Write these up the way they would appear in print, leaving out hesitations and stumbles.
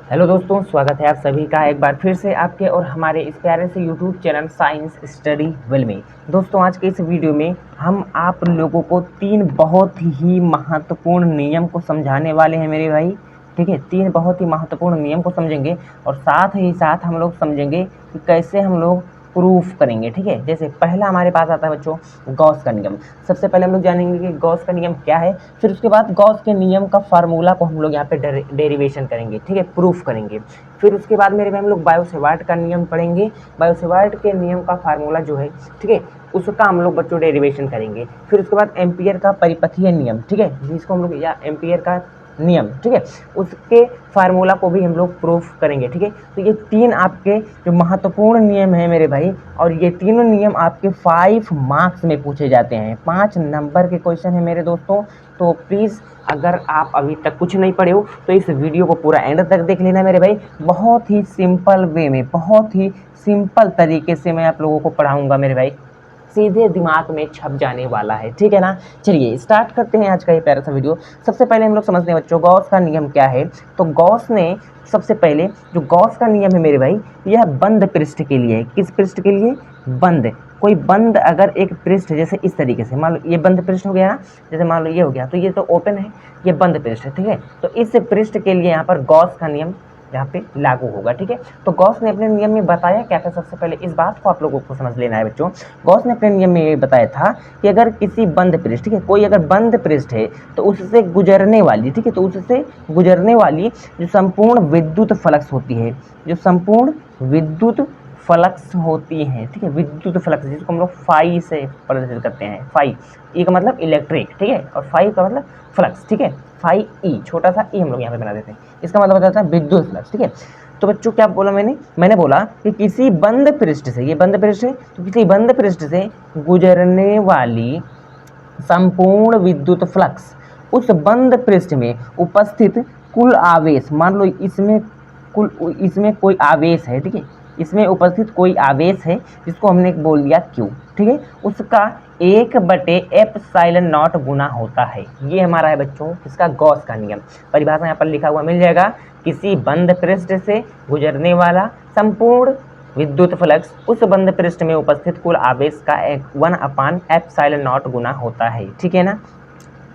Hello दोस्तों, स्वागत है आप सभी का एक बार फिर से आपके और हमारे इस प्यारे से YouTube channel science study well में। दोस्तों, आज के इस वीडियो में हम आप लोगों को 3 बहुत ही महत्वपूर्ण नियम को समझाने वाले हैं मेरे भाई। ठीक है, 3 बहुत ही महत्वपूर्ण नियम को समझेंगे और साथ ही साथ हम लोग समझेंगे कि कैसे हम लोग प्रूफ करेंगे। ठीक है, जैसे पहला हमारे पास आता है बच्चों गॉस का नियम। सबसे पहले हम लोग जानेंगे कि गॉस का नियम क्या है, फिर उसके बाद गॉस के नियम का फार्मूला को हम लोग यहाँ पे डेरिवेशन करेंगे। ठीक है, प्रूफ करेंगे। फिर उसके बाद मेरे भाई हम लोग बायो-सेवार्ट का नियम पढ़ेंगे। बायो-सेवार्ट के नियम का फार्मूला जो है, ठीक है, उसका हम लोग बच्चों डेरिवेशन करेंगे। फिर उसके बाद एम्पियर का परिपथीय नियम, ठीक है, जिसको हम लोग या एम्पियर का नियम, ठीक है, उसके फार्मूला को भी हम लोग प्रूफ करेंगे। ठीक है, तो ये 3 आपके जो महत्वपूर्ण नियम है मेरे भाई, और ये तीनों नियम आपके 5 मार्क्स में पूछे जाते हैं। 5 नंबर के क्वेश्चन है मेरे दोस्तों। तो प्लीज़ अगर आप अभी तक कुछ नहीं पढ़े हो तो इस वीडियो को पूरा एंड तक देख लेना मेरे भाई। बहुत ही सिंपल वे में, बहुत ही सिंपल तरीके से मैं आप लोगों को पढ़ाऊँगा मेरे भाई, सीधे दिमाग में छप जाने वाला है। ठीक है ना, चलिए स्टार्ट करते हैं आज का ये प्यारा सा वीडियो। सबसे पहले हम लोग समझते हैं बच्चों गॉस का नियम क्या है। तो गॉस ने सबसे पहले जो गॉस का नियम है मेरे भाई, यह बंद पृष्ठ के लिए है। किस पृष्ठ के लिए? बंद। कोई बंद अगर एक पृष्ठ जैसे इस तरीके से, मान लो ये बंद पृष्ठ हो गया ना, जैसे मान लो ये हो गया, तो ये तो ओपन है, ये बंद पृष्ठ है। ठीक है, तो इस पृष्ठ के लिए यहाँ पर गॉस का नियम यहाँ पे लागू होगा। ठीक है, तो गॉस ने अपने नियम में बताया क्या था, सबसे पहले इस बात को आप लोगों को समझ लेना है बच्चों। गॉस ने अपने नियम में ये बताया था कि अगर किसी बंद पृष्ठ, ठीक है, कोई अगर बंद पृष्ठ है तो उससे गुजरने वाली, ठीक है, तो उससे गुजरने वाली जो संपूर्ण विद्युत फ्लक्स होती है, जो संपूर्ण विद्युत फ्लक्स होती है, ठीक है, विद्युत फ्लक्स जिसको हम लोग फाई से प्रदर्शित करते हैं। फाई ई का मतलब इलेक्ट्रिक, ठीक है, और फाई का मतलब फ्लक्स। ठीक है, फाई ई, छोटा सा ई हम लोग यहाँ पे बना देते हैं, इसका मतलब होता है विद्युत फ्लक्स। ठीक है, तो बच्चों क्या बोला मैंने बोला कि किसी बंद पृष्ठ से, ये बंद पृष्ठ है, तो किसी बंद पृष्ठ से गुजरने वाली संपूर्ण विद्युत फ्लक्स, उस बंद पृष्ठ में उपस्थित कुल आवेश, मान लो इसमें कोई आवेश है, ठीक है, इसमें उपस्थित कोई आवेश है जिसको हमने बोल दिया Q, ठीक है, उसका 1/ε0 गुना होता है। ये हमारा है बच्चों इसका गॉस का नियम। परिभाषा यहाँ पर लिखा हुआ मिल जाएगा, किसी बंद पृष्ठ से गुजरने वाला संपूर्ण विद्युत फ्लक्स उस बंद पृष्ठ में उपस्थित कुल आवेश का 1/ε0 गुना होता है। ठीक है ना,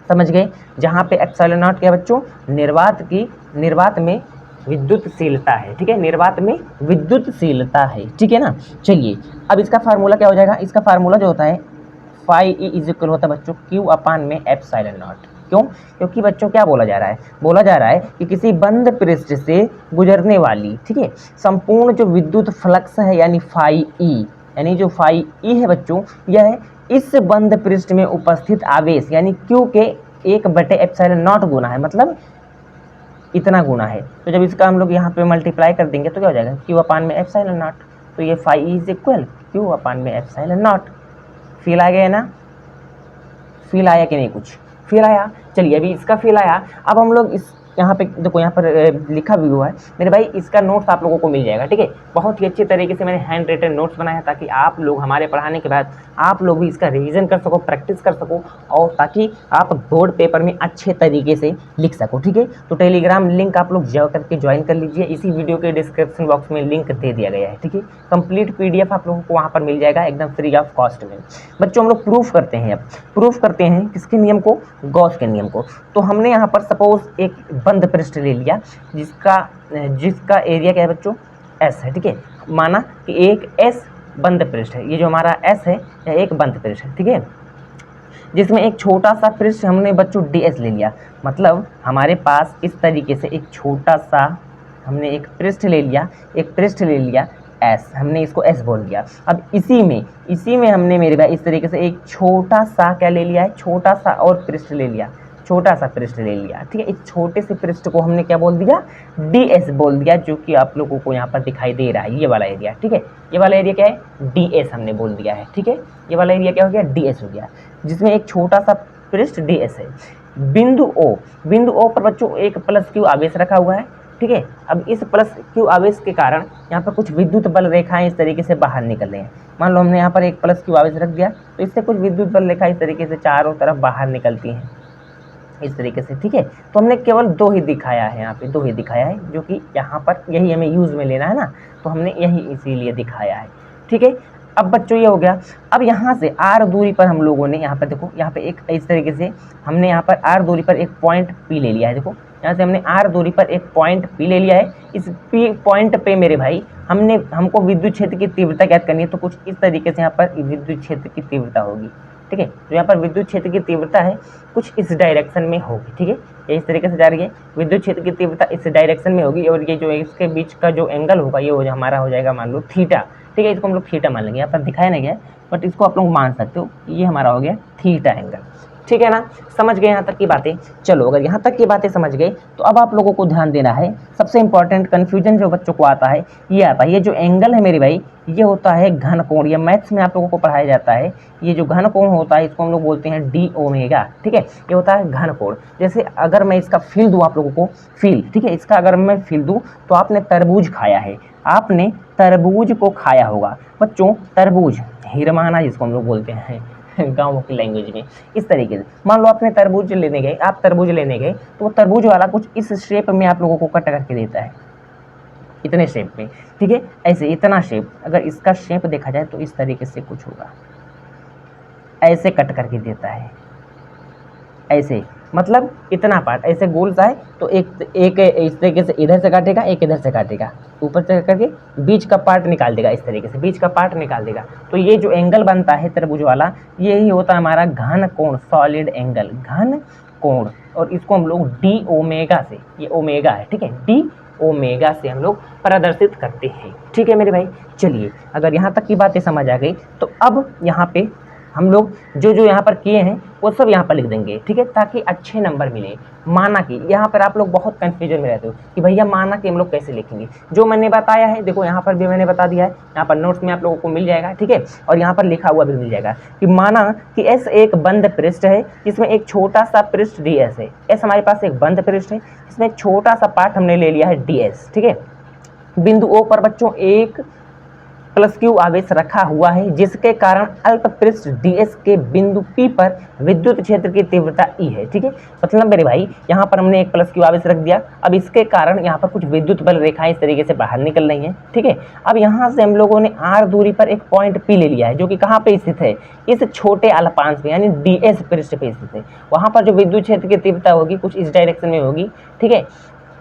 समझ गए। जहाँ पे ε0 क्या बच्चों, निर्वात में विद्युतशीलता है। ठीक है, निर्वात में विद्युतशीलता है। ठीक है ना, चलिए अब इसका फार्मूला क्या हो जाएगा, इसका फार्मूला जो होता है फाई ई इज इक्वल होता है बच्चों Q अपान में ε0। क्यों? क्योंकि बच्चों क्या बोला जा रहा है, बोला जा रहा है कि किसी बंद पृष्ठ से गुजरने वाली, ठीक है, संपूर्ण जो विद्युत फ्लक्स है यानी फाई ई, यानी जो फाई ई है बच्चों, यह है इस बंद पृष्ठ में उपस्थित आवेश यानी Q के 1/ε0 गुना है, मतलब इतना गुना है। तो जब इसका हम लोग यहाँ पे मल्टीप्लाई कर देंगे तो क्या हो जाएगा, Q अपान में ε0। तो ये फाई इज इक्वल Q अपान में ε0। फील आ गया ना, फील आया कि नहीं, कुछ फील आया। चलिए अभी इसका फील आया, अब हम लोग इस यहाँ पे देखो, यहाँ पर लिखा भी हुआ है मेरे भाई, इसका नोट्स आप लोगों को मिल जाएगा। ठीक है, बहुत ही अच्छे तरीके से मैंने हैंड रिटन नोट्स बनाया है ताकि आप लोग हमारे पढ़ाने के बाद आप लोग भी इसका रिवीजन कर सको, प्रैक्टिस कर सको, और ताकि आप बोर्ड पेपर में अच्छे तरीके से लिख सको। ठीक है, तो टेलीग्राम लिंक आप लोग जा करके ज्वाइन कर लीजिए, इसी वीडियो के डिस्क्रिप्शन बॉक्स में लिंक दे दिया गया है। ठीक है, कंप्लीट PDF आप लोगों को वहाँ पर मिल जाएगा एकदम फ्री ऑफ कॉस्ट में। बच्चों हम लोग प्रूफ करते हैं, अब प्रूफ करते हैं किसके नियम को, गॉस के नियम को। तो हमने यहाँ पर सपोज एक बंद पृष्ठ ले लिया जिसका एरिया क्या है बच्चों, S है। ठीक है, माना कि एक S बंद पृष्ठ है, ये जो हमारा S है यह एक बंद पृष्ठ है। ठीक है, जिसमें एक छोटा सा पृष्ठ हमने बच्चों DS ले लिया, मतलब हमारे पास इस तरीके से एक छोटा सा हमने एक पृष्ठ ले लिया, एक पृष्ठ ले लिया S, हमने इसको S बोल दिया। अब इसी में हमने मेरे भाई इस तरीके से एक छोटा सा क्या ले लिया है, छोटा सा और पृष्ठ ले लिया, छोटा सा पृष्ठ ले लिया। ठीक है, इस छोटे से पृष्ठ को हमने क्या बोल दिया, DS बोल दिया, जो कि आप लोगों को यहाँ पर दिखाई दे रहा है ये वाला एरिया। ठीक है, ये वाला एरिया क्या है, DS हमने बोल दिया है। ठीक है, ये वाला एरिया क्या हो गया, DS हो गया, जिसमें एक छोटा सा पृष्ठ DS है। बिंदु O पर बच्चों एक +Q आवेश रखा हुआ है। ठीक है, अब इस +Q आवेश के कारण यहाँ पर कुछ विद्युत बल रेखाएं इस तरीके से बाहर निकल रही हैं। मान लो हमने यहाँ पर एक +Q आवेश रख दिया तो इससे कुछ विद्युत बल रेखा इस तरीके से चारों तरफ बाहर निकलती हैं। इस तरीके से, ठीक है। तो हमने केवल 2 ही दिखाया है, यहाँ पे 2 ही दिखाया है, जो कि यहाँ पर यही हमें यूज़ में लेना है ना, तो हमने यही इसीलिए दिखाया है, ठीक है। अब बच्चों ये हो गया। अब यहाँ से r दूरी पर हम लोगों ने यहाँ पर देखो, यहाँ पे एक इस तरीके से हमने यहाँ पर r दूरी पर एक पॉइंट P ले लिया है। देखो यहाँ से हमने r दूरी पर एक पॉइंट P ले लिया है। इस P पॉइंट पे मेरे भाई हमको विद्युत क्षेत्र की तीव्रता ज्ञात करनी है। तो कुछ इस तरीके से यहाँ पर विद्युत क्षेत्र की तीव्रता होगी, ठीक है। तो यहाँ पर विद्युत क्षेत्र की तीव्रता है कुछ इस डायरेक्शन में होगी, ठीक है। ये इस तरीके से जा रही है, विद्युत क्षेत्र की तीव्रता इस डायरेक्शन में होगी, और ये जो इसके बीच का जो एंगल होगा ये हमारा हो जाएगा मान लो थीटा, ठीक है। इसको हम लोग थीटा मान लेंगे, यहाँ पर दिखाया नहीं गया, बट इसको आप लोग मान सकते हो, ये हमारा हो गया थीटा एंगल, ठीक है ना। समझ गए यहाँ तक की बातें। चलो अगर यहाँ तक की बातें समझ गए तो अब आप लोगों को ध्यान देना है, सबसे इंपॉर्टेंट कन्फ्यूजन जो बच्चों को आता है ये आता है, ये जो एंगल है मेरे भाई ये होता है घन कोण। ये मैथ्स में आप लोगों को पढ़ाया जाता है। ये जो घन कोण होता है इसको हम लोग बोलते हैं डी ओमेगा, ठीक है। ये होता है घन कोण। जैसे अगर मैं इसका फील दूँ आप लोगों को, फील, ठीक है, इसका अगर मैं फील दूँ तो आपने तरबूज खाया है, आपने तरबूज को खाया होगा बच्चों, तरबूज, हिरमाना जिसको हम लोग बोलते हैं गाँव की लैंग्वेज में। इस तरीके से मान लो आपने तरबूज लेने गए, आप तरबूज लेने गए तो वो तरबूज वाला कुछ इस शेप में आप लोगों को कट करके देता है, इतने शेप में, ठीक है। ऐसे इतना शेप, अगर इसका शेप देखा जाए तो इस तरीके से कुछ होगा, ऐसे कट करके देता है, ऐसे, मतलब इतना पार्ट ऐसे गोल सा है तो एक इस तरीके से इधर से काटेगा, एक इधर से काटेगा, ऊपर से करके बीच का पार्ट निकाल देगा, इस तरीके से बीच का पार्ट निकाल देगा। तो ये जो एंगल बनता है तरबूज वाला, यही होता है हमारा घन कोण, सॉलिड एंगल, घन कोण। और इसको हम लोग डी ओमेगा से, ये ओमेगा है, ठीक है, डी ओमेगा से हम लोग प्रदर्शित करते हैं, ठीक है मेरे भाई। चलिए अगर यहाँ तक की बातें समझ आ गई तो अब यहाँ पे हम लोग जो जो यहाँ पर किए हैं वो सब यहाँ पर लिख देंगे, ठीक है, ताकि अच्छे नंबर मिले। माना कि यहाँ पर आप लोग बहुत कंफ्यूजन में रहते हो कि भैया माना कि हम लोग कैसे लिखेंगे। जो मैंने बताया है देखो यहाँ पर भी मैंने बता दिया है, यहाँ पर नोट्स में आप लोगों को मिल जाएगा, ठीक है, और यहाँ पर लिखा हुआ भी मिल जाएगा कि माना कि एस एक बंद पृष्ठ है जिसमें एक छोटा सा पृष्ठ डी एस है। एस हमारे पास एक बंद पृष्ठ है, इसमें एक छोटा सा पार्ट हमने ले लिया है डी एस, ठीक है। बिंदु ओ पर बच्चों एक प्लस क्यू आवेश रखा हुआ है जिसके कारण अल्प पृष्ठ ds के बिंदु P पर विद्युत क्षेत्र की तीव्रता E है, ठीक है। मतलब मेरे भाई यहाँ पर हमने एक प्लस क्यू आवेश रख दिया, अब इसके कारण यहाँ पर कुछ विद्युत बल रेखाएं इस तरीके से बाहर निकल रही हैं, ठीक है। अब यहाँ से हम लोगों ने r दूरी पर एक पॉइंट P ले लिया है जो कि कहाँ पे स्थित है, इस छोटे अल्पांश में, यानी ds पृष्ठ पे स्थित है। वहाँ पर जो विद्युत क्षेत्र की तीव्रता होगी कुछ इस डायरेक्शन में होगी, ठीक है।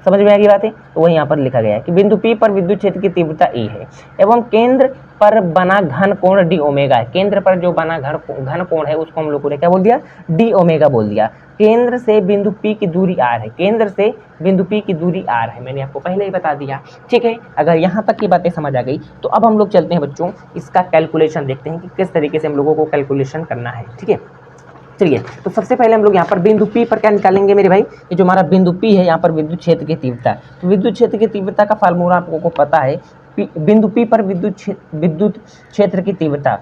समझ में आएगी बातें। तो वही यहाँ पर लिखा गया है कि बिंदु P पर विद्युत क्षेत्र की तीव्रता E है एवं केंद्र पर बना घन कोण डी ओमेगा है। केंद्र पर जो बना घन कोण है उसको हम लोगों ने क्या बोल दिया, डी ओमेगा बोल दिया। केंद्र से बिंदु P की दूरी r है, केंद्र से बिंदु P की दूरी r है, मैंने आपको पहले ही बता दिया, ठीक है। अगर यहाँ तक की बातें समझ आ गई तो अब हम लोग चलते हैं बच्चों, इसका कैलकुलेशन देखते हैं कि किस तरीके से हम लोगों को कैलकुलेशन करना है, ठीक है। चलिए तो सबसे पहले हम लोग यहाँ पर बिंदु P पर क्या निकालेंगे मेरे भाई, ये जो हमारा बिंदु P है यहाँ पर विद्युत क्षेत्र की तीव्रता। तो विद्युत क्षेत्र की तीव्रता का फार्मूला आप लोगों को पता है, बिंदु P पर विद्युत क्षेत्र की तीव्रता,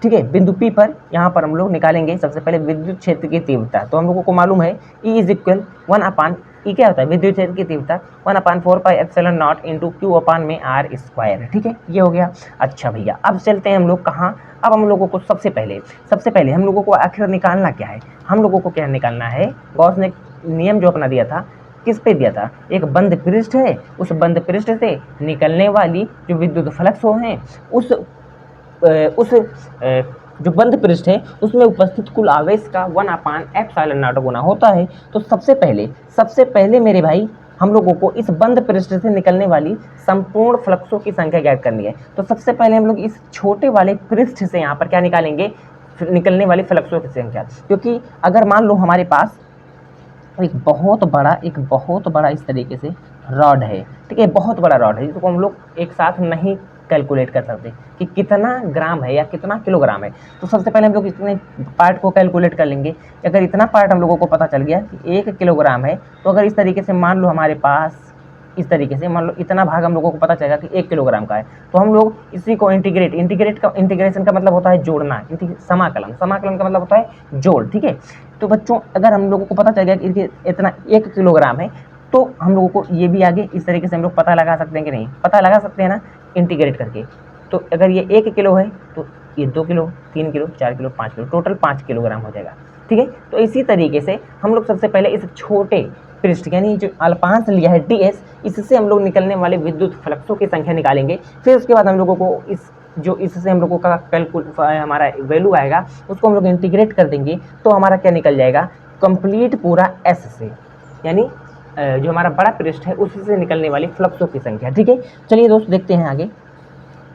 ठीक है। बिंदु P पर यहाँ पर हम लोग निकालेंगे सबसे पहले विद्युत क्षेत्र की तीव्रता। तो हम लोगों को मालूम है E इज इक्वल 1/, E क्या होता है विद्युत क्षेत्र की तीव्रता 1/4πε0 इंटू क्यू अपान में r स्क्वायर, ठीक है, ये हो गया। अच्छा भैया अब चलते हैं हम लोग कहाँ, अब हम लोगों को सबसे पहले हम लोगों को आखिर निकालना क्या है, हम लोगों को क्या निकालना है, गॉस ने नियम जो अपना दिया था किस पे दिया था, एक बंद पृष्ठ है, उस बंद पृष्ठ से निकलने वाली जो विद्युत फ्लक्स हो हैं उस जो बंद पृष्ठ है उसमें उपस्थित कुल आवेश का 1/ε0 गुना होता है। तो सबसे पहले मेरे भाई हम लोगों को इस बंद पृष्ठ से निकलने वाली संपूर्ण फ्लक्सों की संख्या ज्ञात करनी है। तो सबसे पहले हम लोग इस छोटे वाले पृष्ठ से यहाँ पर क्या निकालेंगे, निकलने वाली फ्लक्सों की संख्या। क्योंकि अगर मान लो हमारे पास एक बहुत बड़ा इस तरीके से रॉड है, ठीक है, बहुत बड़ा रॉड है जिसको हम लोग एक साथ नहीं कैलकुलेट कर सकते कि कितना ग्राम है या कितना किलोग्राम है। तो सबसे पहले हम लोग इतने पार्ट को कैलकुलेट कर लेंगे। अगर इतना पार्ट हम लोगों को पता चल गया कि 1 किलोग्राम है, तो अगर इस तरीके से मान लो हमारे पास इस तरीके से मान लो इतना भाग हम लोगों को पता चलेगा कि 1 किलोग्राम का है, तो हम लोग इसी को इंटीग्रेशन का मतलब होता है जोड़ना, समाकलन का मतलब होता है जोड़, ठीक है। तो बच्चों अगर हम लोगों को पता चल गया कि इतना 1 किलोग्राम है, तो हम लोगों को ये भी आगे इस तरीके से हम लोग पता लगा सकते हैं कि नहीं, पता लगा सकते हैं ना इंटीग्रेट करके। तो अगर ये 1 किलो है तो ये 2 kilo, 3 kilo, 4 kilo, 5 kilo, total 5 kilogram हो जाएगा, ठीक है। तो इसी तरीके से हम लोग सबसे पहले इस छोटे पृष्ठ यानी जो अल्पांश लिया है ds, इससे हम लोग निकलने वाले विद्युत फ्लक्सों की संख्या निकालेंगे। फिर उसके बाद हम लोगों को इससे हम लोगों का हमारा वैल्यू आएगा, उसको हम लोग इंटीग्रेट कर देंगे तो हमारा क्या निकल जाएगा, कंप्लीट पूरा s से, यानी जो हमारा बड़ा पृष्ठ है उसी से निकलने वाली फ्लक्सों की संख्या। ठीक है, चलिए दोस्त देखते हैं आगे।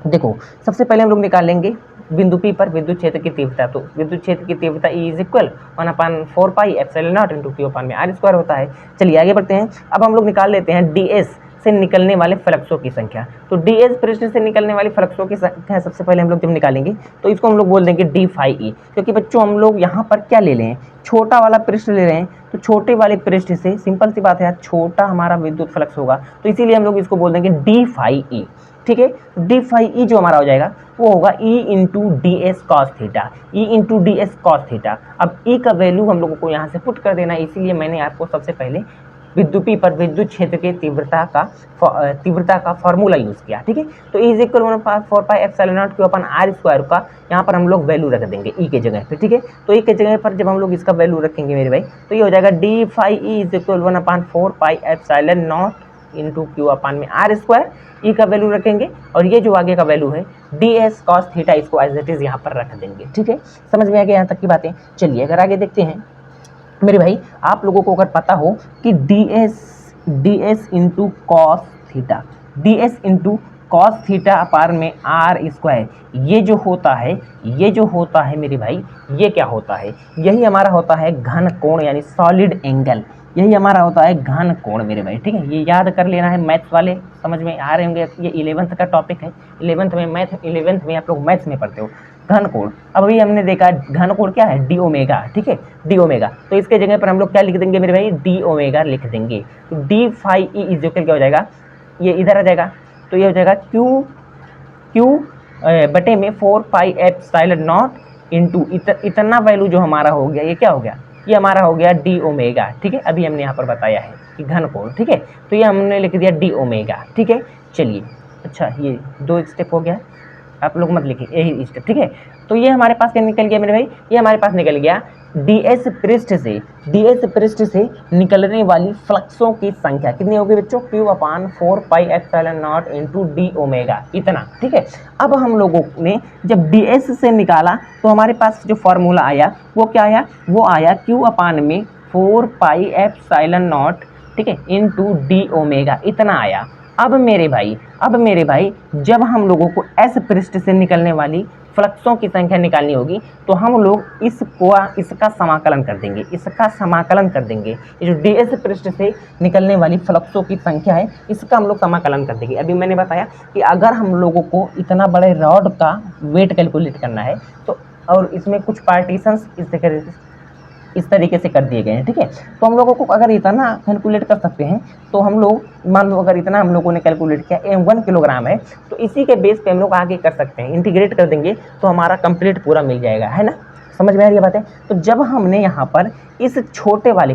देखो सबसे पहले हम लोग निकालेंगे बिंदु P पर विद्युत क्षेत्र की तीव्रता। तो विद्युत क्षेत्र की तीव्रता E is equal 1/4 pi epsilon naught into Q/r² होता है। चलिए आगे बढ़ते हैं। अब हम लोग निकाल लेते हैं ds से निकलने वाले फ्लक्सों की संख्या। तो ds पृष्ठ से निकलने वाली फ्लक्सों की संख्या सबसे पहले हम लोग जब निकालेंगे तो इसको हम लोग बोल देंगे d phi e, क्योंकि बच्चों हम लोग यहाँ पर क्या ले रहे हैं, छोटा वाला पृष्ठ ले रहे हैं। तो छोटे वाले पृष्ठ से सिंपल सी बात है यार, छोटा हमारा विद्युत फ्लक्स होगा, तो इसीलिए हम लोग इसको बोल देंगे d phi e। ठीक है, d phi e जो हमारा हो जाएगा वो होगा E into D S cos theta, E into D S cos theta. अब E का वैल्यू हम लोगों को यहाँ से पुट कर देना है, इसीलिए मैंने आपको सबसे पहले बिंदु P पर विद्युत क्षेत्र के तीव्रता का फॉर्मूला यूज किया। ठीक है, तो E is equal 1/4 pi epsilon not Q/r² का यहाँ पर हम लोग वैल्यू रख देंगे E के जगह पे। ठीक है, तो E के जगह पर जब हम लोग इसका वैल्यू रखेंगे मेरे भाई, तो ये हो जाएगा d phi e is equal 1/4 pi epsilon naught into Q/r²। E का वैल्यू रखेंगे और ये जो आगे का वैल्यू है ds cos थीटा, इसको एज इट इज यहाँ पर रख देंगे। ठीक है, समझ में आ गया यहाँ तक की बातें। चलिए अगर आगे देखते हैं मेरे भाई, आप लोगों को अगर पता हो कि ds into cos theta, ds into cos theta अपार में r², ये जो होता है मेरे भाई, ये क्या होता है, यही हमारा होता है घन कोण यानी सॉलिड एंगल, यही हमारा होता है घन कोण मेरे भाई। ठीक है, ये याद कर लेना है, मैथ्स वाले समझ में आ रहे होंगे, ये 11th का टॉपिक है, 11th में आप लोग मैथ्स में पढ़ते हो घन कोण। अब अभी हमने देखा घन कोण क्या है, डी ओमेगा। ठीक है, डी ओमेगा, तो इसके जगह पर हम लोग क्या लिख देंगे मेरे भाई, डी ओमेगा लिख देंगे। तो D phi E is equal क्या हो जाएगा, ये इधर आ जाएगा, तो ये हो जाएगा क्यू बटे में 4 पाई एप्सिलॉन नॉट इंटू इतना वैल्यू जो हमारा हो गया, ये क्या हो गया, ये हमारा हो गया डी ओमेगा। ठीक है, अभी हमने यहाँ पर बताया है कि घन कोण। ठीक है, तो ये हमने लिख दिया डी ओमेगा। ठीक है, चलिए अच्छा ये 2 स्टेप हो गया, आप लोग मत लिखिए यही स्टेप। ठीक है, तो ये हमारे पास क्या निकल गया मेरे भाई, ये हमारे पास निकल गया ds पृष्ठ से निकलने वाली फ्लक्सों की संख्या कितनी होगी बच्चों, Q/4 पाई epsilon naught into D omega, इतना। ठीक है, अब हम लोगों ने जब ds से निकाला तो हमारे पास जो फॉर्मूला आया वो क्या आया, वो आया Q/4 पाई एप्सिलॉन नॉट, ठीक है, इंटू डी ओमेगा, इतना आया। अब मेरे भाई जब हम लोगों को S पृष्ठ से निकलने वाली फ्लक्सों की संख्या निकालनी होगी तो हम लोग इसका समाकलन कर देंगे। ये जो ds पृष्ठ से निकलने वाली फ्लक्सों की संख्या है इसका हम लोग समाकलन कर देंगे। अभी मैंने बताया कि अगर हम लोगों को इतना बड़े रॉड का वेट कैलकुलेट करना है तो, और इसमें कुछ पार्टीशंस इस तरीके से कर दिए गए हैं। ठीक है, तो हम लोगों को अगर इतना कैलकुलेट कर सकते हैं तो हम लोग मान लो अगर इतना हम लोगों ने कैलकुलेट किया 1 किलोग्राम है तो इसी के बेस पे हम लोग आगे कर सकते हैं, इंटीग्रेट कर देंगे तो हमारा कंप्लीट पूरा मिल जाएगा, है ना। समझ में आ रही है बातें। तो जब हमने यहाँ पर इस छोटे वाले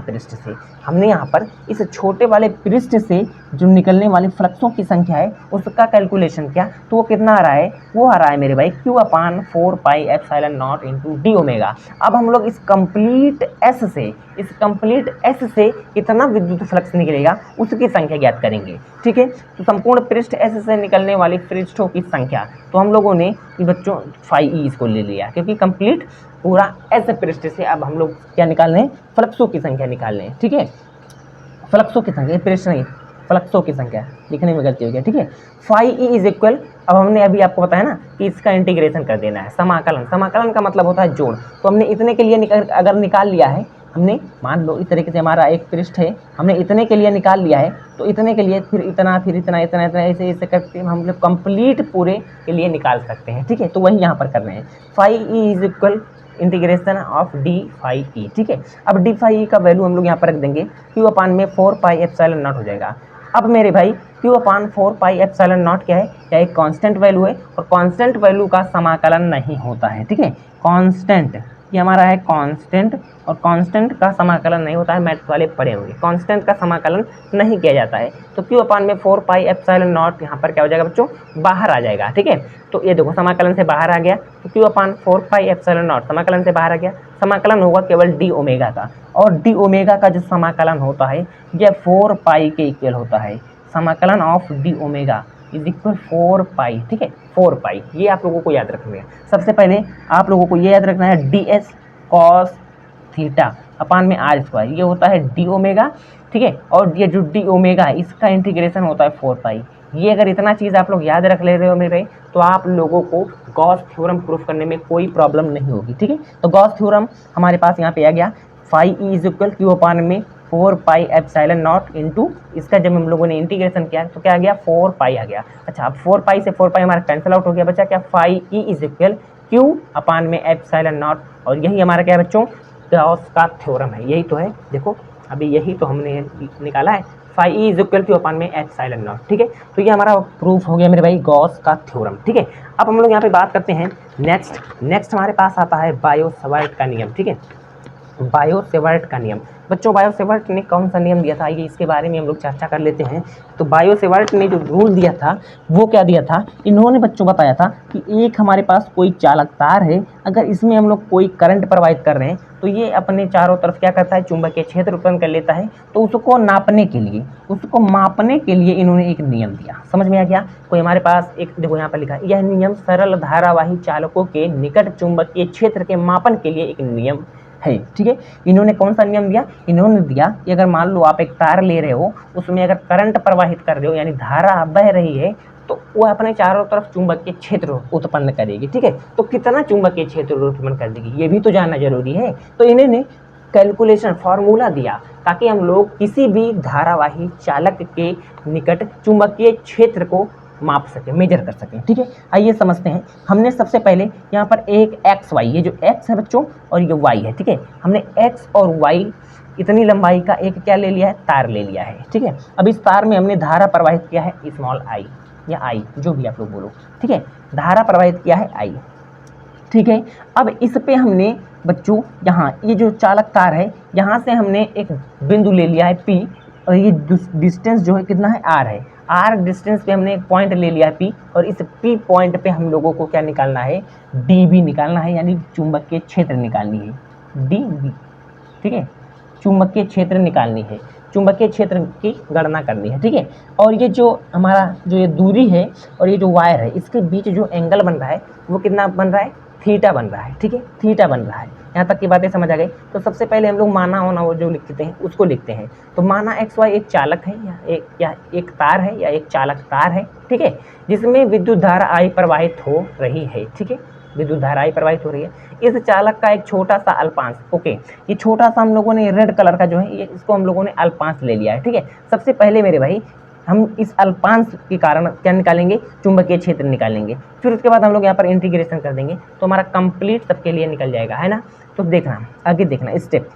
पृष्ठ से जो निकलने वाली फ्लक्सों की संख्या है उसका कैलकुलेशन किया तो वो कितना आ रहा है, वो आ रहा है मेरे भाई Q/4 पाई epsilon naught into D omega. अब हम लोग इस कंप्लीट S से कितना विद्युत फ्लक्स निकलेगा उसकी संख्या ज्ञात करेंगे। ठीक है, तो संपूर्ण पृष्ठ S से निकलने वाली पृष्ठों की संख्या, तो हम लोगों ने बच्चों फाई ई इसको ले लिया क्योंकि कंप्लीट पूरा S पृष्ठ से अब हम लोग क्या निकाल रहे हैं, फ्लक्सों की संख्या निकाल रहे हैं। ठीक है, फ्लक्सों की संख्या, पृष्ठ नहीं, फ्लक्सों की संख्या लिखने में गलती हो गया। ठीक है, फाई ई इज इक्वल, अब हमने अभी आपको बताया ना कि इसका इंटीग्रेशन कर देना है, समाकलन का मतलब होता है जोड़। तो हमने इतने के लिए अगर निकाल लिया है, हमने मान लो इस तरीके से हमारा एक पृष्ठ है, हमने इतने के लिए निकाल लिया है तो इतने के लिए फिर इतना ऐसे करके हम लोग कंप्लीट पूरे के लिए निकाल सकते हैं। ठीक है, तो वही यहाँ पर कर रहे हैं। Phi E is equal integration of D phi E. ठीक है, अब डी फाई ई का वैल्यू हम लोग यहाँ पर रख देंगे, Q/4 पाई एप्सिलॉन नॉट हो जाएगा। अब मेरे भाई Q/4 पाई एप्सिलॉन नॉट क्या है, या एक कांस्टेंट वैल्यू है और कांस्टेंट वैल्यू का समाकलन नहीं होता है। ठीक है, कांस्टेंट ये हमारा है कांस्टेंट, और कांस्टेंट का समाकलन नहीं होता है, मैथ्स वाले पढ़े होंगे, कांस्टेंट का समाकलन नहीं किया जाता है। तो q अपान में 4 पाई एप्सिलॉन नॉट यहाँ पर क्या हो जाएगा बच्चों, बाहर आ जाएगा। ठीक है, तो ये देखो समाकलन से बाहर आ गया, तो q upon 4 pi epsilon not समाकलन से बाहर आ गया। समाकलन होगा केवल डी ओमेगा का, और डी ओमेगा का जो समाकलन होता है यह 4 पाई के इक्वल होता है। समाकलन of D omega is equal 4 पाई। ठीक है, 4 पाई, ये आप लोगों को याद रखना है। सबसे पहले आप लोगों को ये याद रखना है D S cos theta upon में आर स्क्वायर, ये होता है डी ओमेगा। ठीक है, और ये जो डी ओमेगा है इसका इंटीग्रेशन होता है 4 पाई। ये अगर इतना चीज़ आप लोग याद रख ले रहे हो मेरे, तो आप लोगों को गॉस थ्योरम प्रूफ करने में कोई प्रॉब्लम नहीं होगी। ठीक है, तो गॉस थ्योरम हमारे पास यहाँ पे आ गया, phi E is equal Q upon में 4 पाई एप्सिलॉन नॉट इंटू, इसका जब हम लोगों ने इंटीग्रेशन किया तो क्या आ गया, 4 पाई आ गया। अच्छा, अब 4 पाई से 4 पाई हमारा कैंसिल आउट हो गया, बचा क्या, phi E is equal Q upon में एप्सिलॉन नॉट, और यही हमारा क्या है बच्चों, गॉस का थ्योरम है। यही तो है, देखो अभी यही तो हमने निकाला है, phi E is equal Q upon में एप्सिलॉन नॉट। ठीक है, तो ये हमारा प्रूफ हो गया मेरे भाई गॉस का थ्योरम। ठीक है, अब हम लोग यहाँ पे बात करते हैं नेक्स्ट हमारे पास आता है बायो-सेवर्ट का नियम। ठीक है, बायो-सेवर्ट का नियम, बच्चों बायो-सेवर्ट ने कौन सा नियम दिया था, ये इसके बारे में हम लोग चर्चा कर लेते हैं। तो बायो-सेवर्ट ने जो रूल दिया था वो क्या दिया था, इन्होंने बच्चों बताया था कि एक हमारे पास कोई चालक तार है, अगर इसमें हम लोग कोई करंट प्रवाहित कर रहे हैं तो ये अपने चारों तरफ क्या करता है, चुंबकीय क्षेत्र उत्पन्न कर लेता है। तो उसको नापने के लिए, उसको मापने के लिए इन्होंने एक नियम दिया। समझ में आ गया, कोई हमारे पास एक देखो यहाँ पर लिखा है, यह नियम सरल धारावाही चालकों के निकट चुंबकीय क्षेत्र के मापन के लिए एक नियम है। ठीक है, इन्होंने कौन सा नियम दिया, इन्होंने दिया कि अगर मान लो आप एक तार ले रहे हो, उसमें अगर करंट प्रवाहित कर रहे हो यानी धारा बह रही है, तो वो अपने चारों तरफ चुंबकीय क्षेत्र उत्पन्न करेगी। ठीक है, तो कितना चुंबकीय क्षेत्र उत्पन्न कर देगी ये भी तो जानना जरूरी है। तो इन्होंने कैलकुलेशन फार्मूला दिया ताकि हम लोग किसी भी धारावाही चालक के निकट चुंबकीय क्षेत्र को माप सके, मेजर कर सकें। ठीक है, आइए समझते हैं। हमने सबसे पहले यहाँ पर एक एक्स वाई, ये जो एक्स है बच्चों और ये वाई है, ठीक है, हमने एक्स और वाई इतनी लंबाई का एक क्या ले लिया है, तार ले लिया है। ठीक है, अब इस तार में हमने धारा प्रवाहित किया है स्मॉल आई या आई, जो भी आप लोग बोलो। ठीक है, धारा प्रवाहित किया है आई। ठीक है, अब इस पे हमने बच्चों यहाँ ये जो चालक तार है, यहाँ से हमने एक बिंदु ले लिया है पी, और ये डिस्टेंस जो है कितना है, आर है। आर डिस्टेंस पे हमने एक पॉइंट ले लिया है पी, और इस पी पॉइंट पे हम लोगों को क्या निकालना है, डी बी निकालना है, यानी चुंबकीय क्षेत्र निकालनी है, डी बी। ठीक है, चुंबकीय क्षेत्र निकालनी है, चुंबकीय क्षेत्र की गणना करनी है। ठीक है, और ये जो हमारा जो ये दूरी है और ये जो वायर है, इसके बीच जो एंगल बन रहा है वो कितना बन रहा है, थीटा बन रहा है। ठीक है, थीटा बन रहा है। यहाँ तक की बातें समझ आ गई। तो सबसे पहले हम लोग माना होना वो जो लिखते हैं उसको लिखते हैं। तो माना एक्स वाई एक चालक है या एक तार है या एक चालक तार है। ठीक है, जिसमें विद्युत धारा आई प्रवाहित हो रही है। ठीक है, विद्युत धारा आई प्रवाहित हो रही है। इस चालक का एक छोटा सा अल्पांश, ओके, ये छोटा सा हम लोगों ने रेड कलर का जो है, ये इसको हम लोगों ने अल्पांश ले लिया है। ठीक है, सबसे पहले मेरे भाई हम इस अल्पांश के कारण क्या निकालेंगे, चुंबकीय क्षेत्र निकालेंगे। फिर उसके बाद हम लोग यहाँ पर इंटीग्रेशन कर देंगे तो हमारा कंप्लीट सबके लिए निकल जाएगा, है ना। तो देखना, आगे देखना स्टेप,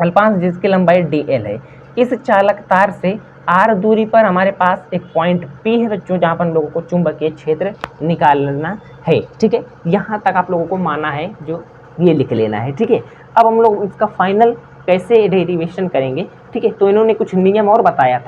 अल्पांश जिसकी लंबाई dl है, इस चालक तार से r दूरी पर हमारे पास एक पॉइंट P है बच्चों, जहाँ पर हम लोगों को चुंबकीय क्षेत्र निकालना है। ठीक है, यहाँ तक आप लोगों को माना है, जो ये लिख लेना है। ठीक है, अब हम लोग इसका फाइनल कैसे डेरिवेशन करेंगे। ठीक है, तो इन्होंने कुछ नियम और बताया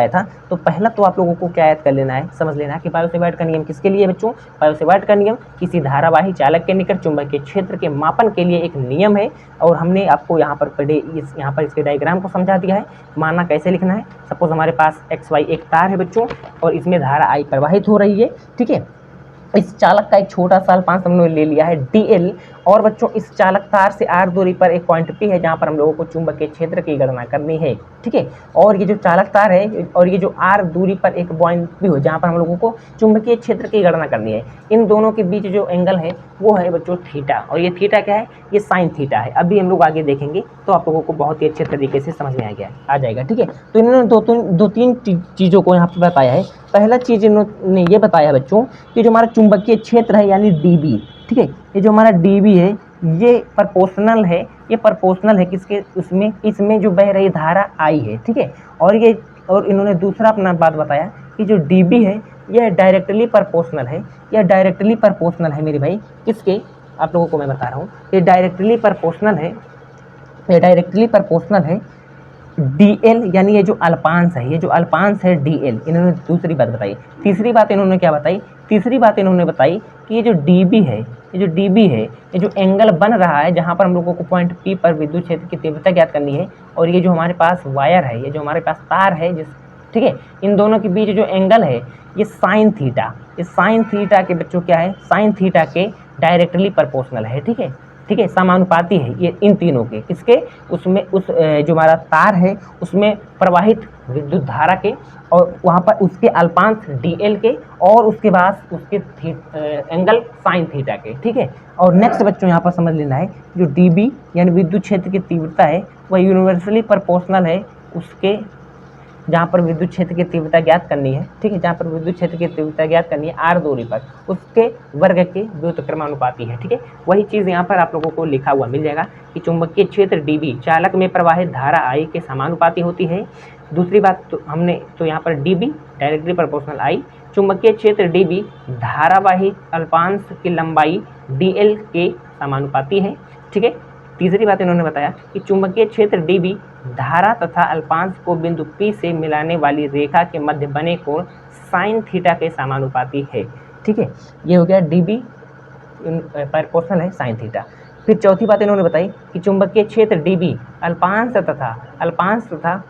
था, तो पहला तो आप लोगों को क्या याद कर लेना है, समझ लेना है कि बायो-सेवर्ट का नियम किसके लिए बच्चों, बायो-सेवर्ट का नियम किसी धारावाही चालक के निकट चुंबकीय क्षेत्र के मापन के लिए एक नियम है। और हमने आपको यहाँ पर इसके डायग्राम को समझा दिया है, माना कैसे लिखना है। सपोज हमारे पास एक्स वाई एक तार है बच्चों और इसमें धारा आई प्रवाहित हो रही है। ठीक है, इस चालक का एक छोटा सा अल्पांश हमने ले लिया है dl, और बच्चों इस चालक तार से r दूरी पर एक पॉइंट P है, जहाँ पर हम लोगों को चुंबकीय क्षेत्र की गणना करनी है। ठीक है, और ये जो चालक तार है और ये जो r दूरी पर एक पॉइंट P हो, जहाँ पर हम लोगों को चुंबकीय क्षेत्र की गणना करनी है, इन दोनों के बीच जो एंगल है वो है बच्चों थीटा, और ये थीटा क्या है, ये साइन थीटा है। अभी हम लोग आगे देखेंगे तो आप लोगों को बहुत ही अच्छे तरीके से समझ में आ जाएगा। ठीक है, तो इन्होंने दो तीन चीज़ों को यहाँ पर बताया है। पहला चीज़ इन्होंने ये बताया बच्चों कि जो हमारा चुंबकीय क्षेत्र है यानी dB, ठीक है, ये जो हमारा dB है ये प्रोपोर्शनल है किसके, इसमें जो बह रही धारा I है। ठीक है, और इन्होंने दूसरा अपना बात बताया कि जो dB है यह डायरेक्टली प्रोपोर्शनल है मेरे भाई किसके, आप लोगों को मैं बता रहा हूँ, ये डायरेक्टली प्रोपोर्शनल है, ये डायरेक्टली प्रोपोर्शनल है DL, यानी ये जो अल्पांश है, ये जो अल्पांश है DL, इन्होंने दूसरी बात बताई। तीसरी बात इन्होंने क्या बताई, तीसरी बात इन्होंने बताई कि ये जो DB है, ये जो DB है, ये जो एंगल बन रहा है जहाँ पर हम लोगों को पॉइंट P पर विद्युत क्षेत्र की तीव्रता ज्ञात करनी है, और ये जो हमारे पास वायर है, ये जो हमारे पास तार है जिस, ठीक है, इन दोनों के बीच जो एंगल है ये साइन थीटा, इस साइन थीटा के बच्चों क्या है, साइन थीटा के डायरेक्टली प्रोपोर्शनल है, ठीक है, ठीक है, समानुपाती है ये इन तीनों के, किसके, उसमें उस जो हमारा तार है उसमें प्रवाहित विद्युत धारा के, और वहाँ पर उसके अल्पांश DL के, और उसके बाद उसके एंगल साइन थीटा के, ठीक है। और नेक्स्ट बच्चों यहाँ पर समझ लेना है, जो DB यानी विद्युत क्षेत्र की तीव्रता है वह यूनिवर्सली प्रोपोर्शनल है उसके, जहाँ पर विद्युत क्षेत्र की तीव्रता ज्ञात करनी है, ठीक है, जहाँ पर विद्युत क्षेत्र की तीव्रता ज्ञात करनी है r दूरी पर, उसके वर्ग के व्युत्क्रमानुपाती है, ठीक है। वही चीज़ यहाँ पर आप लोगों को लिखा हुआ मिल जाएगा कि चुंबकीय क्षेत्र DB चालक में प्रवाहित धारा I के समानुपाती होती है। दूसरी बात तो हमने तो यहाँ पर DB डायरेक्टली प्रोपोर्शनल I, चुंबकीय क्षेत्र DB धारावाही अल्पांश की लंबाई DL के समानुपाती है, ठीक है। तीसरी बात इन्होंने बताया कि चुंबकीय क्षेत्र DB धारा तथा अल्पांश को बिंदु P से मिलाने वाली रेखा के मध्य बने कोण साइन थीटा के समानुपाती है, ठीक है। ये हो गया DB प्रोपोर्शनल है साइन थीटा। फिर चौथी बात इन्होंने बताई कि चुंबकीय क्षेत्र DB अल्पांश तथा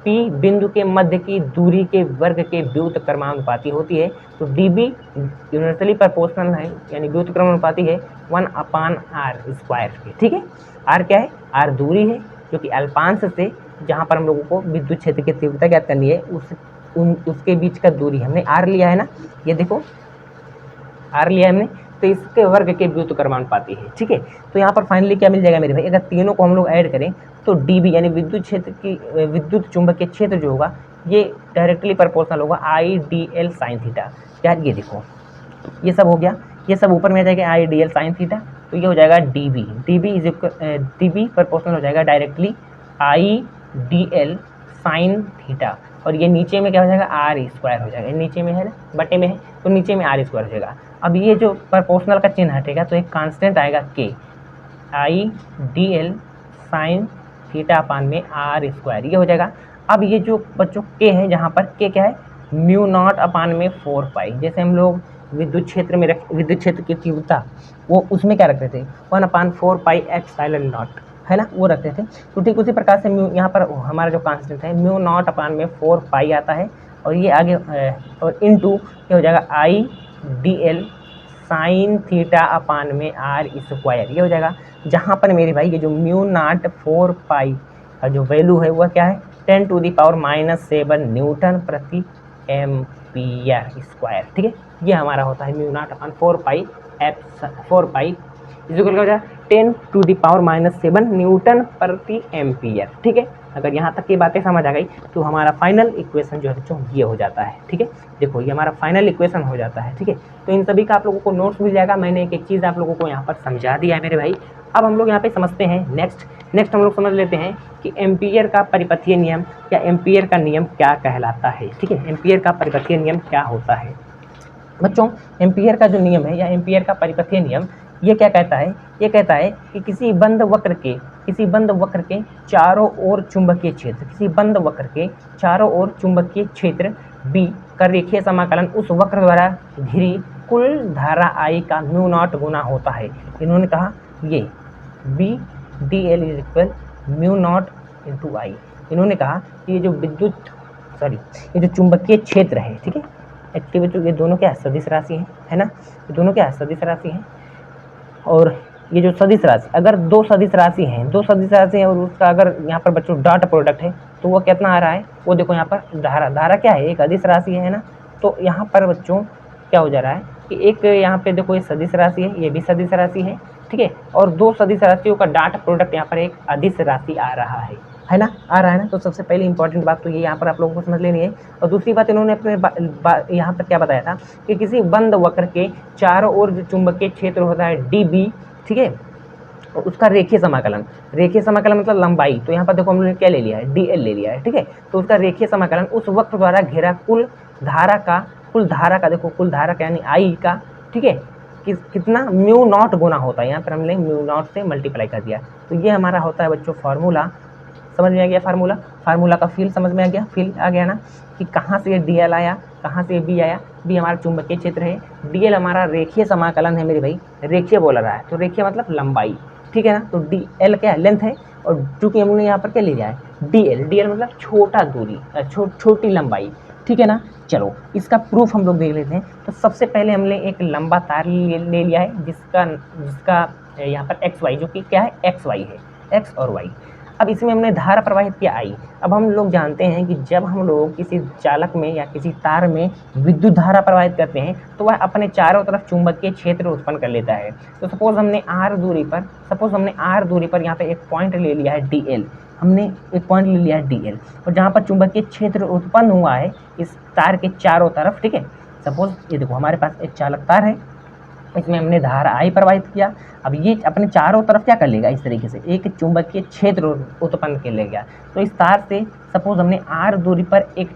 P बिंदु के मध्य की दूरी के वर्ग के व्युत्क्रमानुपाती होती है। तो DB यूनिवर्सली प्रोपोर्शनल है, यानी व्युत्क्रमानुपाती है 1/r² के, ठीक है। r क्या है, r दूरी है जो कि अल्पांश से, जहाँ पर हम लोगों को विद्युत क्षेत्र की तीव्रता ज्ञात करनी है, उसके बीच का दूरी हमने r लिया है ना, ये देखो r लिया है हमने, तो इसके वर्ग के व्युत्क्रमानुपाती है, ठीक है। तो यहाँ पर फाइनली क्या मिल जाएगा मेरे भाई, अगर तीनों को हम लोग ऐड करें तो DB यानी विद्युत क्षेत्र की विद्युत चुंबकीय क्षेत्र जो होगा ये डायरेक्टली प्रोपोर्शनल होगा IDL साइन थीटा। क्या ये देखो, ये सब हो गया, ये सब ऊपर में आ जाएगा IDL साइन थीटा, तो ये हो जाएगा DB प्रोपोर्शनल हो जाएगा डायरेक्टली IDL साइन थीटा, और ये नीचे में क्या हो जाएगा r² हो जाएगा, नीचे में है ना, बटे में है तो नीचे में r² हो जाएगा। अब ये जो प्रोपोर्शनल का चिन्ह हटेगा तो एक कांस्टेंट आएगा k, IDL sine theta upon में r², ये हो जाएगा। अब ये जो बच्चों k है, जहाँ पर k क्या है, μ0 अपान में 4π, जैसे हम लोग विद्युत क्षेत्र में विद्युत क्षेत्र की तीव्रता वो उसमें क्या रखते थे 1/4πε0 है ना, वो रखते थे। तो ठीक उसी प्रकार से यहाँ पर हमारा जो कांस्टेंट है μ0 अपान में 4π आता है, और ये आगे और इनटू ये हो जाएगा IDL साइन थीटा अपान में r², ये हो जाएगा। जहाँ पर मेरे भाई ये जो μ0 4π का जो वैल्यू है वह क्या है 10⁻⁻7 न्यूटन प्रति एम्पियर², ठीक है। ये हमारा होता है μ0 अपान 4π इक्वल हो जाएगा 10⁻⁻7 न्यूटन प्रति एम्पियर, ठीक है। अगर यहाँ तक की बातें समझ आ गई तो हमारा फाइनल इक्वेशन जो है बच्चों ये हो जाता है, ठीक है। देखो ये हमारा फाइनल इक्वेशन हो जाता है, ठीक है। तो इन सभी का आप लोगों को नोट्स मिल जाएगा, मैंने एक एक चीज़ आप लोगों को यहाँ पर समझा दिया है मेरे भाई। अब हम लोग यहाँ पे समझते हैं नेक्स्ट हम लोग समझ लेते हैं कि एम्पियर का परिपथीय नियम या एम्पियर का नियम क्या कहलाता है, ठीक है। एम्पियर का परिपथीय नियम क्या होता है बच्चों, एम्पियर का जो नियम है या एम्पियर का परिपथीय नियम ये क्या कहता है, ये कहता है कि किसी बंद वक्र के चारों ओर चुंबकीय क्षेत्र, किसी बंद वक्र के चारों ओर चुंबकीय क्षेत्र B का रेखीय समाकलन उस वक्र द्वारा घिरी कुल धारा I का μ0 गुना होता है। इन्होंने कहा ये BDL = μ0 × I। इन्होंने कहा कि ये जो चुंबकीय क्षेत्र है, ठीक है, एक्टिव, ये दोनों क्या सदिश राशि है ना, ये दोनों क्या सदिश राशि हैं। और ये जो सदिश राशि, अगर दो सदिश राशि हैं और उसका अगर यहाँ पर बच्चों डॉट प्रोडक्ट है तो वो कितना आ रहा है, वो देखो यहाँ पर धारा क्या है, एक अदिश राशि है ना। तो यहाँ पर बच्चों क्या हो जा रहा है कि एक यहाँ पे देखो ये सदिश राशि है, ये भी सदिश राशि है, ठीक है, और दो सदिश राशियों का डॉट प्रोडक्ट यहाँ पर एक अदिश राशि आ रहा है ना, आ रहा है ना। तो सबसे पहले इंपॉर्टेंट बात तो ये यहाँ पर आप लोगों को समझ लेनी है। और दूसरी बात इन्होंने अपने यहाँ पर क्या बताया था कि किसी बंद वक्र के चारों ओर जो चुंबकीय क्षेत्र होता है DB, ठीक है, और उसका रेखीय समाकलन मतलब लंबाई, तो यहाँ पर देखो हम लोगों ने क्या ले लिया है, DL ले लिया है, ठीक है। तो उसका रेखीय समाकलन उस वक्र द्वारा घेरा कुल धारा का देखो कुल धारा का यानी I का, ठीक है, कितना म्यू नॉट गुना होता है, यहाँ पर हमने म्यू नॉट से मल्टीप्लाई कर दिया। तो ये हमारा होता है बच्चों फार्मूला। समझ में आ गया फार्मूला का फील समझ में आ गया, फील आ गया ना कि कहाँ से ये डीएल आया, कहाँ से बी आया। बी हमारा चुंबकीय क्षेत्र है, डीएल हमारा रेखीय समाकलन है मेरे भाई, रेखीय बोला रहा है तो रेखीय मतलब लंबाई, ठीक है ना। तो डीएल क्या है, लेंथ है, और चूंकि हमने यहाँ पर क्या ले लिया है डीएल मतलब छोटा दूरी, छोटी लंबाई, ठीक है ना। चलो इसका प्रूफ हम लोग देख लेते हैं। तो सबसे पहले हमने एक लंबा तार ले लिया है जिसका यहाँ पर एक्स वाई, जो कि क्या है एक्स वाई है, एक्स और वाई। अब इसमें हमने धारा प्रवाहित किया आई। अब हम लोग जानते हैं कि जब हम लोग किसी चालक में या किसी तार में विद्युत धारा प्रवाहित करते हैं तो वह अपने चारों तरफ चुंबकीय क्षेत्र उत्पन्न कर लेता है। तो सपोज हमने आर दूरी पर यहाँ पे एक पॉइंट ले लिया है डीएल, हमने एक पॉइंट ले लिया है डीएल, और जहाँ पर चुंबकीय क्षेत्र उत्पन्न हुआ है इस तार के चारों तरफ, ठीक है। सपोज ये देखो हमारे पास एक चालक तार है, इसमें हमने धारा आई प्रवाहित किया। अब ये अपने चारों तरफ क्या कर लेगा, इस तरीके से एक चुंबकीय क्षेत्र उत्पन्न कर लेगा। तो इस तार से सपोज हमने आर दूरी पर एक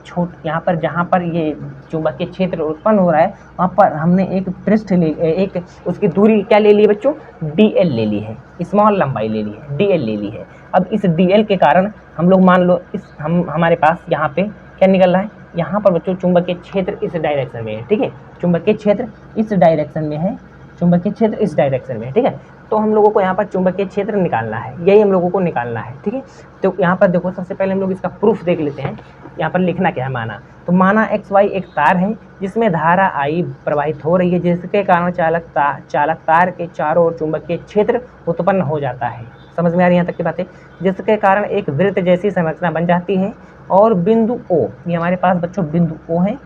यहाँ पर जहाँ पर ये चुंबकीय क्षेत्र उत्पन्न हो रहा है वहाँ पर हमने एक पृष्ठ एक उसकी दूरी क्या ले ली है बच्चों, डीएल ले ली है, स्मॉल लंबाई ले ली है, डीएल ले ली है। अब इस डीएल के कारण हम लोग मान लो हमारे पास यहाँ पे क्या निकल रहा है, यहाँ पर बच्चों चुंबकीय क्षेत्र इस डायरेक्शन में है, ठीक है। चुंबकीय क्षेत्र इस डायरेक्शन में है, चुंबकीय क्षेत्र इस डायरेक्शन में है, ठीक है। तो हम लोगों को यहाँ पर चुंबकीय क्षेत्र निकालना है, यही हम लोगों को निकालना है, ठीक है। तो यहाँ पर देखो सबसे पहले हम लोग इसका प्रूफ देख लेते हैं। यहाँ पर लिखना क्या है, माना तो माना एक्स वाई एक तार है जिसमें धारा आई प्रवाहित हो रही है, जिसके कारण चालक तार के चारों ओर चुंबकीय क्षेत्र उत्पन्न हो जाता है। समझ में आ रही है यहाँ तक की बातें, जिसके कारण एक वृत्त जैसी संरचना बन जाती है और बिंदु ओ, ये हमारे पास बच्चों बिंदु ओ है,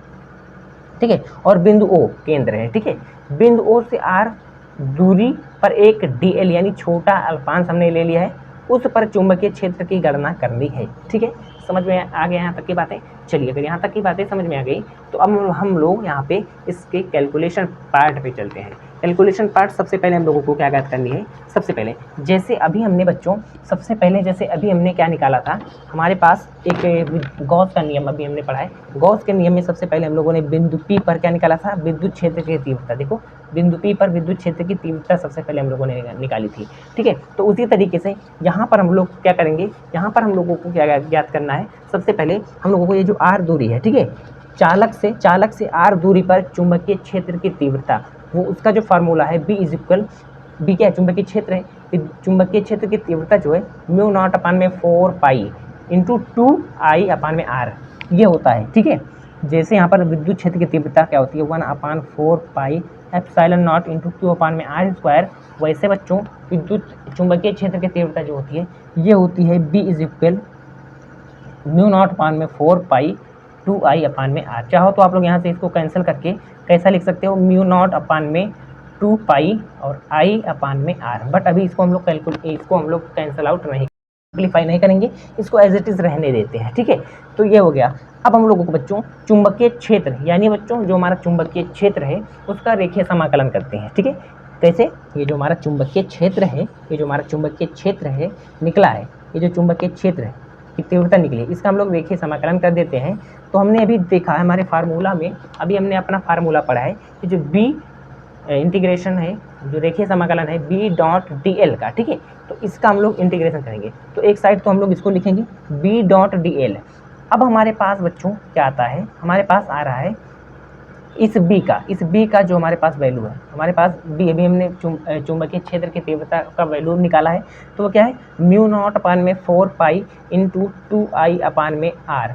ठीक है, और बिंदु ओ केंद्र है, ठीक है। बिंदु ओ से आर दूरी पर एक डीएल यानी छोटा अल्पांश हमने ले लिया है, उस पर चुंबकीय क्षेत्र की गणना करनी है, ठीक है। समझ में आ गया यहाँ तक की बातें। चलिए अगर यहाँ तक की बातें समझ में आ गई तो अब हम लोग यहाँ पे इसके कैलकुलेशन पार्ट पे चलते हैं। कैलकुलेशन पार्ट सबसे पहले हम लोगों को क्या याद करनी है, सबसे पहले जैसे अभी हमने बच्चों क्या निकाला था, हमारे पास एक गॉस का नियम अभी हमने पढ़ा है। गॉस के नियम में सबसे पहले हम लोगों ने बिंदु P पर क्या निकाला था, विद्युत क्षेत्र की तीव्रता। देखो बिंदु P पर विद्युत क्षेत्र की तीव्रता सबसे पहले हम लोगों ने निकाली थी, ठीक है। तो उसी तरीके से यहाँ पर हम लोग क्या करेंगे, यहाँ पर हम लोगों को क्या याद करना है, सबसे पहले हम लोगों को ये जो आर दूरी है, ठीक है, चालक से आर दूरी पर चुंबकीय क्षेत्र की तीव्रता, वो उसका जो फार्मूला है बी क्या है, चुंबकीय क्षेत्र है। चुंबकीय क्षेत्र की तीव्रता जो है म्यू नॉट अपान में 4 पाई इंटू 2 अपान में आर, ये होता है, ठीक है। जैसे यहाँ पर विद्युत क्षेत्र की तीव्रता क्या होती है 1/4 pi epsilon naught into Q upon में आर स्क्वायर, वैसे बच्चों विद्युत चुंबकीय क्षेत्र की तीव्रता जो होती है ये होती है B is equal mu naught upon में 4 पाई 2I अपान में आर। चाहो तो आप लोग यहाँ से इसको कैंसिल करके कैसा लिख सकते हो, म्यू नॉट अपान में 2 पाई और I अपान में आर। बट अभी इसको हम लोग कैंसिल आउट नहीं, सिंप्लीफाई नहीं करेंगे, इसको एज इट इज़ रहने देते हैं, ठीक है। तो ये हो गया। अब हम लोगों को बच्चों चुंबकीय क्षेत्र यानी बच्चों जो हमारा चुंबकीय क्षेत्र है उसका रेखीय समाकलन करते हैं, ठीक है। कैसे, ये जो हमारा चुंबकीय क्षेत्र है निकला है, ये जो चुंबकीय क्षेत्र है की तीव्रता निकली, इसका हम लोग रेखीय समाकलन कर देते हैं। तो हमने अभी देखा है हमारे फार्मूला में, अभी हमने अपना फार्मूला पढ़ा है कि जो बी इंटीग्रेशन है, जो रेखीय समाकलन है बी डॉट डी एल का, ठीक है। तो इसका हम लोग इंटीग्रेशन करेंगे, तो एक साइड तो हम लोग इसको लिखेंगे बी डॉट डी एल। अब हमारे पास बच्चों क्या आता है, हमारे पास आ रहा है इस बी का जो हमारे पास वैल्यू है, हमारे पास बी अभी हमने चुंबकीय क्षेत्र की तीव्रता का वैल्यू निकाला है, तो वो क्या है म्यू नॉट अपान में 4 पाई इंटू 2I अपान में आर,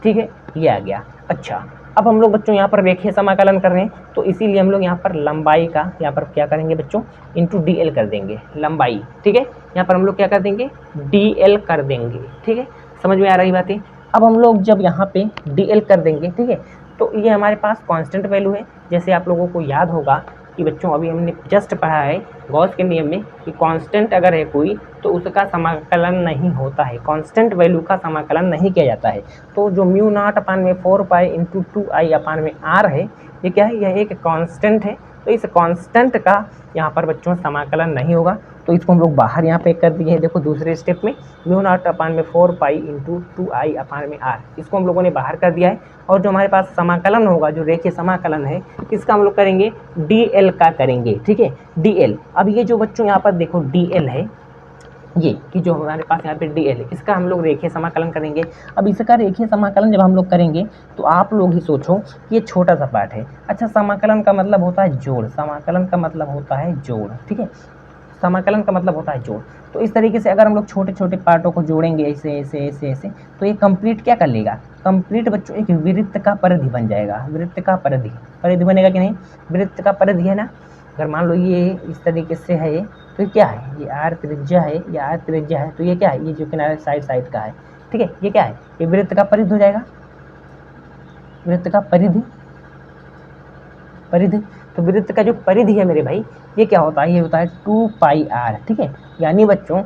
ठीक है, ये आ गया। अच्छा अब हम लोग बच्चों यहाँ पर रेखीय समाकलन कर रहे हैं, तो इसीलिए हम लोग यहाँ पर लंबाई का यहाँ पर क्या करेंगे बच्चों इंटू डी एल कर देंगे, लंबाई, ठीक है। यहाँ पर हम लोग क्या कर देंगे डी एल कर देंगे, ठीक है। समझ में आ रही बातें। अब हम लोग जब यहाँ पे डी एल कर देंगे, ठीक है, तो ये हमारे पास कांस्टेंट वैल्यू है। जैसे आप लोगों को याद होगा कि बच्चों अभी हमने जस्ट पढ़ा है गॉस के नियम में कि कांस्टेंट अगर है कोई तो उसका समाकलन नहीं होता है, कांस्टेंट वैल्यू का समाकलन नहीं किया जाता है। तो जो म्यू नॉट अपान में 4 पाई इंटू 2I अपान में आर है, ये क्या है, यह एक कांस्टेंट है। तो इस कांस्टेंट का यहाँ पर बच्चों समाकलन नहीं होगा, तो इसको हम लोग बाहर यहाँ पे कर दिए हैं। देखो दूसरे स्टेप में म्यू नॉट अपान में 4 इंटू 2i अपान में r, इसको हम लोगों ने बाहर कर दिया है। और जो हमारे पास समाकलन होगा, जो रेखीय समाकलन है, इसका हम लोग करेंगे dl का करेंगे, ठीक है, dl। अब ये जो बच्चों यहाँ पर देखो dl है, ये कि जो हमारे पास यहाँ पे dl है, इसका हम लोग रेखीय समाकलन करेंगे। अब इसका रेखीय समाकलन जब हम लोग करेंगे तो आप लोग ही सोचो, ये छोटा सा पार्ट है। अच्छा, समाकलन का मतलब होता है जोड़, समाकलन का मतलब होता है जोड़, ठीक है, समाकलन का मतलब होता है जोड़। तो इस तरीके से अगर हम लोग छोटे छोटे पार्टों को जोड़ेंगे ऐसे ऐसे ऐसे ऐसे, तो ये कंप्लीट क्या कर लेगा, कंप्लीट बच्चों एक वृत्त का परिधि बन जाएगा। वृत्त का परिधि, परिधि बनेगा कि नहीं, वृत्त का परिधि है ना। अगर मान लो ये इस तरीके से है तो ये क्या है, ये r त्रिज्या है, ये r त्रिज्या है, तो ये क्या है, ये जो किनारे साइड साइड का है, ठीक है, ये क्या है, ये वृत्त का परिधि हो जाएगा, वृत्त का परिधि, परिधि। तो वृत्त का जो परिधि है मेरे भाई, ये क्या होता है, ये होता है 2πr, ठीक है। यानी बच्चों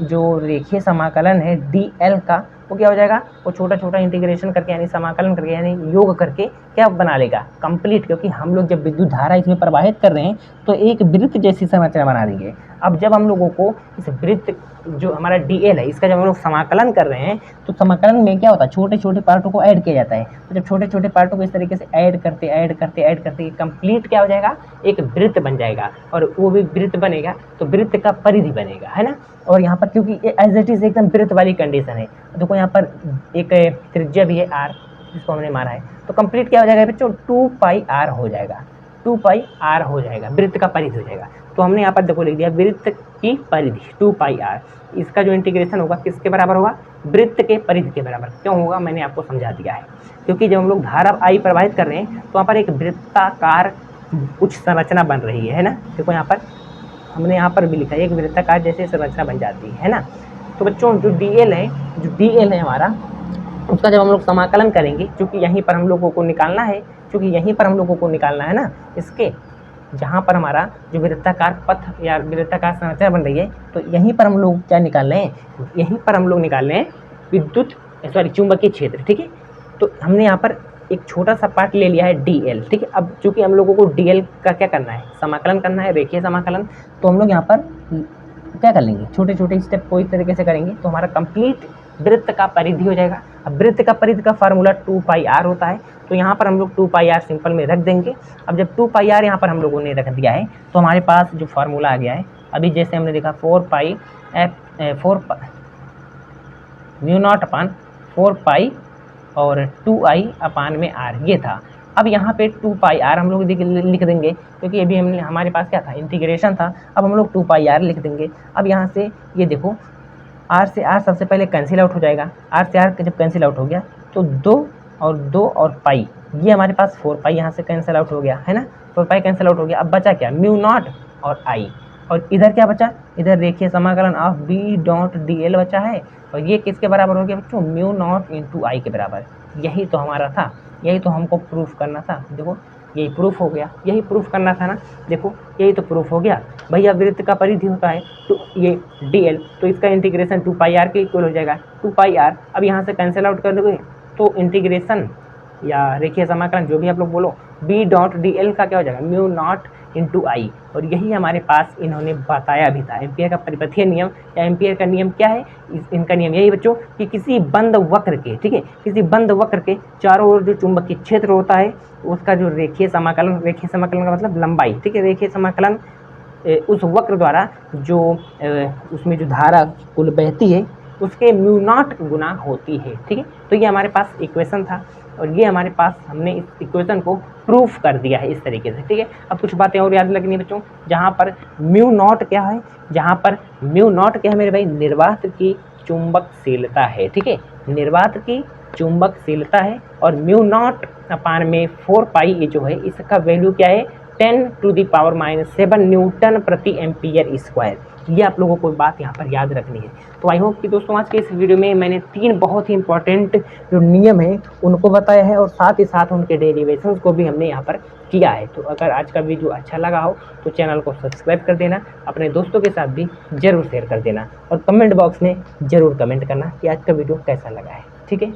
जो रेखीय समाकलन है dl का, वो क्या हो जाएगा, वो छोटा छोटा इंटीग्रेशन करके यानी समाकलन करके यानी योग करके क्या बना लेगा, कंप्लीट। क्योंकि हम लोग जब विद्युत धारा इसमें प्रवाहित कर रहे हैं तो एक वृत्त जैसी संरचना बना देंगे। अब जब हम लोगों को इस वृत्त जो हमारा dl है, इसका जब हम लोग समाकलन कर रहे हैं तो समाकलन में क्या होता है, छोटे छोटे पार्टों को ऐड किया जाता है। तो जब छोटे छोटे पार्टों को इस तरीके से ऐड करते कंप्लीट क्या हो जाएगा, एक वृत्त बन जाएगा। और वो भी वृत्त बनेगा तो वृत्त का परिधि बनेगा, है ना। और यहाँ पर क्योंकि एज इट इज एकदम वृत्त वाली कंडीशन है, देखो यहाँ पर एक त्रिज्या भी है r, जिसको हमने मारा है, तो कंप्लीट क्या हो जाएगा बच्चों, 2πr हो जाएगा, 2πr हो जाएगा, वृत्त का परिधि हो जाएगा। तो हमने यहाँ पर देखो लिख दिया वृत्त की परिधि 2πr। इसका जो इंटीग्रेशन होगा किसके बराबर होगा, वृत्त के परिधि के बराबर। क्यों होगा, मैंने आपको समझा दिया है। क्योंकि जब हम लोग धारा I प्रवाहित कर रहे हैं तो वहाँ पर एक वृत्ताकार कुछ संरचना बन रही है ना। देखो यहाँ पर हमने यहाँ पर भी लिखा है, एक वृत्ताकार जैसे संरचना बन जाती है ना। तो बच्चों जो dl है हमारा, उसका जब हम लोग समाकलन करेंगे, क्योंकि यहीं पर हम लोगों को निकालना है, क्योंकि यहीं पर हम लोगों को निकालना है ना, इसके जहाँ पर हमारा जो वृत्ताकार पथ या वृत्ताकार संरचना बन रही है, तो यहीं पर हम लोग क्या निकाल रहे हैं, यहीं पर हम लोग निकाल रहे हैं विद्युत चुंबकीय क्षेत्र, ठीक है। तो हमने यहाँ पर एक छोटा सा पार्ट ले लिया है dl, ठीक है। अब चूंकि हम लोगों को dl का क्या करना है, समाकलन करना है, रेखीय समाकलन, तो हम लोग यहाँ पर क्या कर लेंगे, छोटे छोटे स्टेप को इस तरीके से करेंगे तो हमारा कंप्लीट वृत्त का परिधि हो जाएगा। अब वृत्त का परिधि का फार्मूला 2πr होता है, तो यहाँ पर हम लोग 2πr सिंपल में रख देंगे। अब जब 2πr यहाँ पर हम लोगों ने रख दिया है तो हमारे पास जो फार्मूला आ गया है, अभी जैसे हमने देखा 4 म्यू नॉट अपान 4π और 2i अपान में r, ये था। अब यहाँ पे 2πr हम लोग लिख देंगे, क्योंकि अभी हमने हमारे पास क्या था, इंटीग्रेशन था। अब हम लोग 2πr लिख देंगे। अब यहाँ से ये देखो r से r सबसे पहले कैंसिल आउट हो जाएगा, r से r जब कैंसिल आउट हो गया तो 2 और पाई, ये हमारे पास 4π यहाँ से कैंसिल आउट हो गया, है ना, 4π कैंसिल आउट हो गया। अब बचा क्या, म्यू नॉट और i, और इधर क्या बचा, इधर रेखीय समाकलन ऑफ b डॉट dl बचा है, और ये किसके बराबर हो गया बच्चों, म्यू नॉट इंटू आई के बराबर। यही तो हमारा था, यही तो हमको प्रूफ करना था। देखो यही प्रूफ हो गया, यही प्रूफ करना था ना। देखो यही तो प्रूफ हो गया भैया, वृत्त का परिधि होता है तो ये dl, तो इसका इंटीग्रेशन 2πr के इक्वल हो जाएगा, 2πr। अब यहाँ से कैंसिल आउट कर दोगे तो इंटीग्रेशन या रेखीय समाकलन जो भी आप लोग बोलो, b डॉट dl का क्या हो जाएगा, म्यू नॉट इंटू आई। और यही हमारे पास इन्होंने बताया भी था। एम्पियर का परिपथीय नियम या एम्पियर का नियम क्या है, इनका नियम यही बच्चों कि किसी बंद वक्र के, ठीक है, किसी बंद वक्र के चारों ओर जो चुंबकीय क्षेत्र होता है उसका जो रेखीय समाकलन, रेखीय समाकलन का मतलब लंबाई, ठीक है, रेखीय समाकलन उस वक्र द्वारा जो उसमें जो धारा कुल बहती है उसके म्यू नॉट गुना होती है, ठीक है। तो ये हमारे पास इक्वेशन था और ये हमारे पास हमने इस इक्वेशन को प्रूफ कर दिया है इस तरीके से, ठीक है। अब कुछ बातें और याद रखनी बच्चों, जहाँ पर म्यू नॉट क्या है, जहाँ पर म्यू नॉट क्या है मेरे भाई, निर्वात की चुंबकशीलता है, ठीक है, निर्वात की चुंबकशीलता है। और म्यू नॉट अपान में 4π ये जो है इसका वैल्यू क्या है, 10⁻⁷ न्यूटन प्रति एम्पियर स्क्वायर। ये आप लोगों को बात यहाँ पर याद रखनी है। तो आई होप कि दोस्तों आज के इस वीडियो में मैंने 3 बहुत ही इंपॉर्टेंट जो नियम है उनको बताया है और साथ ही साथ उनके डेरिवेशंस को भी हमने यहाँ पर किया है। तो अगर आज का वीडियो अच्छा लगा हो तो चैनल को सब्सक्राइब कर देना, अपने दोस्तों के साथ भी ज़रूर शेयर कर देना और कमेंट बॉक्स में ज़रूर कमेंट करना कि आज का वीडियो कैसा लगा है, ठीक है।